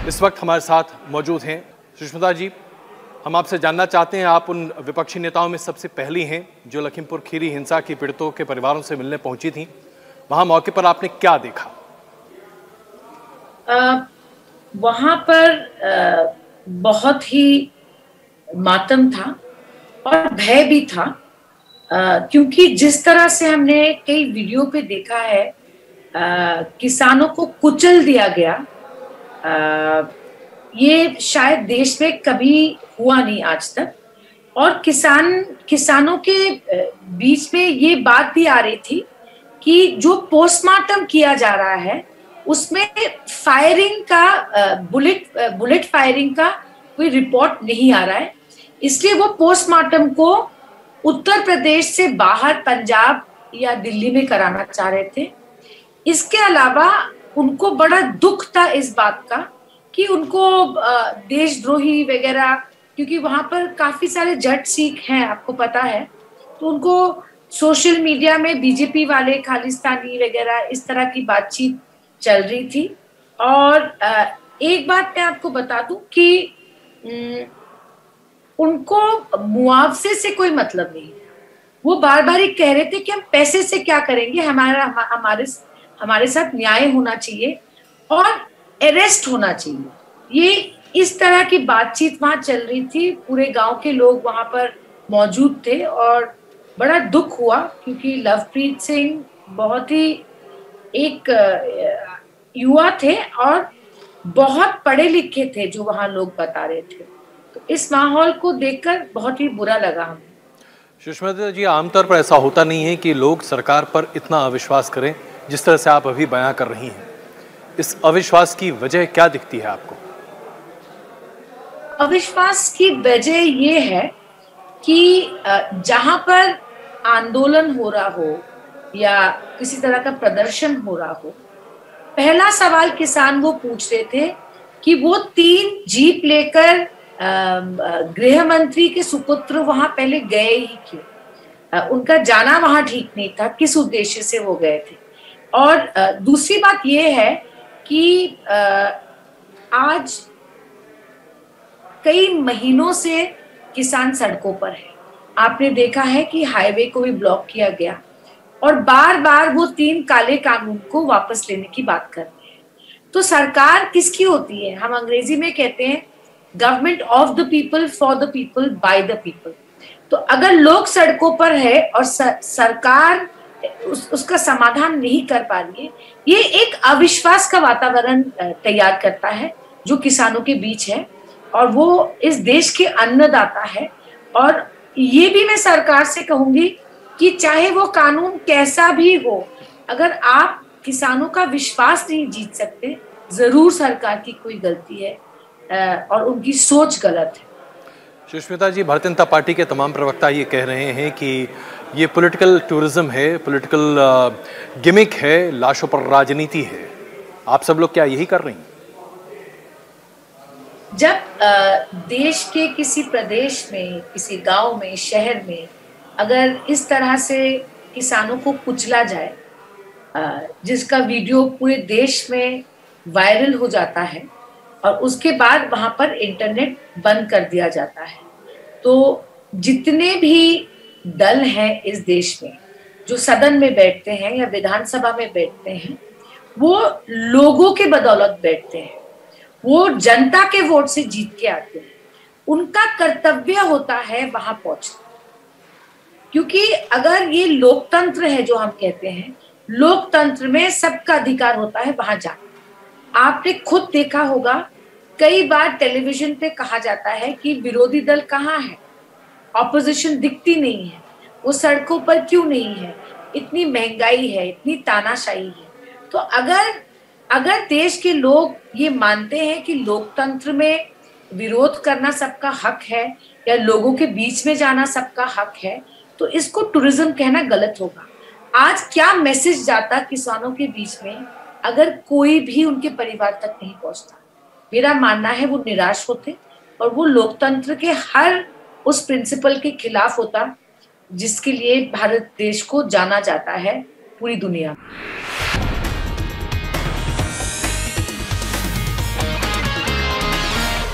इस वक्त हमारे साथ मौजूद हैं सुष्मिता जी। हम आपसे जानना चाहते हैं, आप उन विपक्षी नेताओं में सबसे पहली हैं जो लखीमपुर खीरी हिंसा की पीड़ितों के परिवारों से मिलने पहुंची थी। वहां मौके पर आपने क्या देखा? वहां पर बहुत ही मातम था और भय भी था, क्योंकि जिस तरह से हमने कई वीडियो पे देखा है, किसानों को कुचल दिया गया। ये शायद देश में कभी हुआ नहीं आज तक। और किसानों के बीच में ये बात भी आ रही थी कि जो पोस्टमार्टम किया जा रहा है उसमें फायरिंग का बुलेट फायरिंग का कोई रिपोर्ट नहीं आ रहा है, इसलिए वो पोस्टमार्टम को उत्तर प्रदेश से बाहर पंजाब या दिल्ली में कराना चाह रहे थे। इसके अलावा उनको बड़ा दुख था इस बात का कि उनको देशद्रोही वगैरह, क्योंकि वहां पर काफी सारे जट सिख हैं, आपको पता है, तो उनको सोशल मीडिया में बीजेपी वाले खालिस्तानी वगैरह इस तरह की बातचीत चल रही थी। और एक बात मैं आपको बता दूं कि उनको मुआवजे से कोई मतलब नहीं है। वो बार बार ही कह रहे थे कि हम पैसे से क्या करेंगे, हमारे साथ न्याय होना चाहिए और अरेस्ट होना चाहिए। ये इस तरह की बातचीत वहां चल रही थी। पूरे गांव के लोग वहां पर मौजूद थे और बड़ा दुख हुआ, क्योंकि लवप्रीत सिंह बहुत ही एक युवा थे और बहुत पढ़े लिखे थे, जो वहां लोग बता रहे थे। तो इस माहौल को देखकर बहुत ही बुरा लगा हमें। सुष्मिता जी, आमतौर पर ऐसा होता नहीं है कि लोग सरकार पर इतना अविश्वास करें जिस तरह से आप अभी बयां कर रही हैं। इस अविश्वास की वजह क्या दिखती है आपको? अविश्वास की वजह ये है कि जहां पर आंदोलन हो रहा हो या किसी तरह का प्रदर्शन हो रहा हो, पहला सवाल किसान वो पूछ रहे थे कि वो 3 जीप लेकर गृह मंत्री के सुपुत्र वहां पहले गए ही क्यों? उनका जाना वहां ठीक नहीं था, किस उद्देश्य से वो गए थे? और दूसरी बात ये है कि आज कई महीनों से किसान सड़कों पर है। आपने देखा है कि हाईवे को भी ब्लॉक किया गया और बार बार वो 3 काले कानून को वापस लेने की बात कर रहे हैं। तो सरकार किसकी होती है? हम अंग्रेजी में कहते हैं government of the people, for the people, by the people. तो अगर लोग सड़कों पर है और सरकार उसका समाधान नहीं कर पा रही है, ये एक अविश्वास का वातावरण तैयार करता है जो किसानों के बीच है। और वो इस देश के अन्नदाता है। और ये भी मैं सरकार से कहूंगी कि चाहे वो कानून कैसा भी हो, अगर आप किसानों का विश्वास नहीं जीत सकते, जरूर सरकार की कोई गलती है और उनकी सोच गलत है। सुष्मिता जी, भारतीय जनता पार्टी के तमाम प्रवक्ता ये कह रहे हैं कि ये पॉलिटिकल टूरिज्म है, पॉलिटिकल गिमिक है, लाशों पर राजनीति है। आप सब लोग क्या यही कर रही हैं? जब देश के किसी प्रदेश में, किसी गांव में, शहर में अगर इस तरह से किसानों को कुचला जाए, जिसका वीडियो पूरे देश में वायरल हो जाता है और उसके बाद वहां पर इंटरनेट बंद कर दिया जाता है, तो जितने भी दल हैं इस देश में जो सदन में बैठते हैं या विधानसभा में बैठते हैं, वो लोगों के बदौलत बैठते हैं, वो जनता के वोट से जीत के आते हैं। उनका कर्तव्य होता है वहां पहुंचना, क्योंकि अगर ये लोकतंत्र है जो हम कहते हैं, लोकतंत्र में सबका अधिकार होता है वहां जाना। आपने खुद देखा होगा, कई बार टेलीविजन पे कहा जाता है कि विरोधी दल कहाँ है, ऑपोजिशन दिखती नहीं है, वो सड़कों पर क्यों नहीं है, इतनी महंगाई है, इतनी तानाशाही है। तो अगर देश के लोग ये मानते हैं कि लोकतंत्र में विरोध करना सबका हक है या लोगों के बीच में जाना सबका हक है, तो इसको टूरिज्म कहना गलत होगा। आज क्या मैसेज जाता किसानों के बीच में अगर कोई भी उनके परिवार तक नहीं पहुंचता? मेरा मानना है वो निराश होते और वो लोकतंत्र के हर उस प्रिंसिपल के खिलाफ होता जिसके लिए भारत देश को जाना जाता है पूरी दुनिया में।